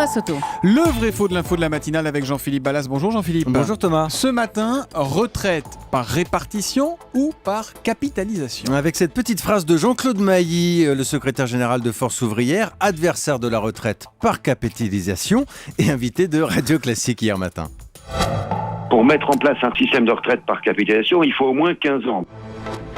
Thomas Soto. Le vrai faux de l'info de la matinale avec Jean-Philippe Ballas. Bonjour Jean-Philippe. Bonjour Thomas. Ce matin, retraite par répartition ou par capitalisation? Avec cette petite phrase de Jean-Claude Mailly, le secrétaire général de Force ouvrière, adversaire de la retraite par capitalisation et invité de Radio Classique hier matin. Pour mettre en place un système de retraite par capitalisation, il faut au moins 15 ans.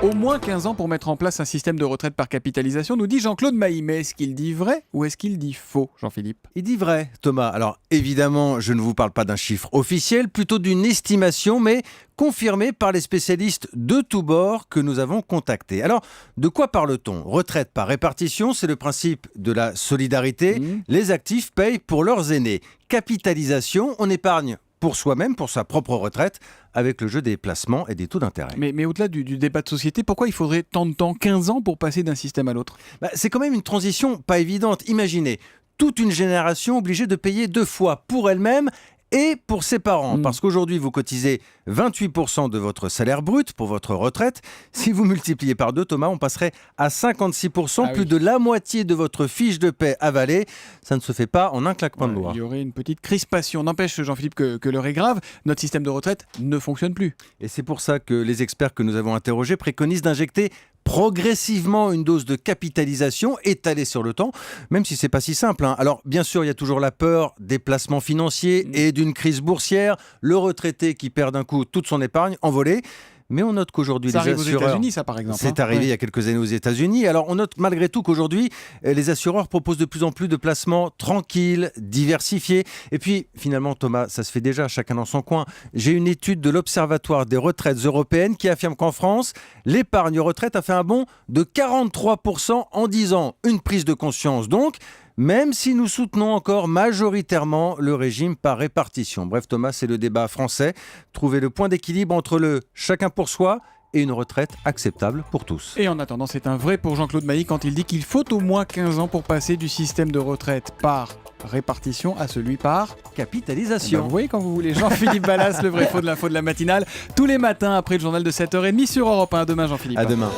Au moins 15 ans pour mettre en place un système de retraite par capitalisation, nous dit Jean-Claude Mailly. Mais est-ce qu'il dit vrai ou est-ce qu'il dit faux, Jean-Philippe? Il dit vrai, Thomas. Alors évidemment, je ne vous parle pas d'un chiffre officiel, plutôt d'une estimation, mais confirmée par les spécialistes de tous bords que nous avons contactés. Alors, de quoi parle-t-on? Retraite par répartition, c'est le principe de la solidarité. Les actifs payent pour leurs aînés. Capitalisation, on épargne pour soi-même, pour sa propre retraite, avec le jeu des placements et des taux d'intérêt. Mais au-delà du débat de société, pourquoi il faudrait tant de temps, 15 ans, pour passer d'un système à l'autre? C'est quand même une transition pas évidente. Imaginez, toute une génération obligée de payer 2 fois pour elle-même et pour ses parents. Parce qu'aujourd'hui, vous cotisez 28% de votre salaire brut pour votre retraite. Si vous multipliez par 2, Thomas, on passerait à 56%, plus de la moitié de votre fiche de paie avalée. Ça ne se fait pas en un claquement de doigts. Il y aurait une petite crispation. N'empêche, Jean-Philippe, que l'heure est grave. Notre système de retraite ne fonctionne plus. Et c'est pour ça que les experts que nous avons interrogés préconisent d'injecter progressivement une dose de capitalisation étalée sur le temps, même si c'est pas si simple. Alors bien sûr, il y a toujours la peur des placements financiers et d'une crise boursière, le retraité qui perd d'un coup toute son épargne envolée. Mais on note qu'aujourd'hui, ça les arrive assureurs... aux États-Unis, ça, par exemple. C'est arrivé il y a quelques années aux États-Unis. Alors, on note malgré tout qu'aujourd'hui, les assureurs proposent de plus en plus de placements tranquilles, diversifiés. Et puis, finalement, Thomas, ça se fait déjà, chacun dans son coin. J'ai une étude de l'Observatoire des retraites européennes qui affirme qu'en France, l'épargne retraite a fait un bond de 43% en 10 ans. Une prise de conscience, donc, même si nous soutenons encore majoritairement le régime par répartition. Bref, Thomas, c'est le débat français. Trouver le point d'équilibre entre le chacun pour soi et une retraite acceptable pour tous. Et en attendant, c'est un vrai pour Jean-Claude Mailly quand il dit qu'il faut au moins 15 ans pour passer du système de retraite par répartition à celui par capitalisation. Vous voyez quand vous voulez. Jean-Philippe Ballas, le vrai faux de l'info de la matinale, tous les matins après le journal de 7h30 sur Europe 1. À demain, Jean-Philippe. À demain.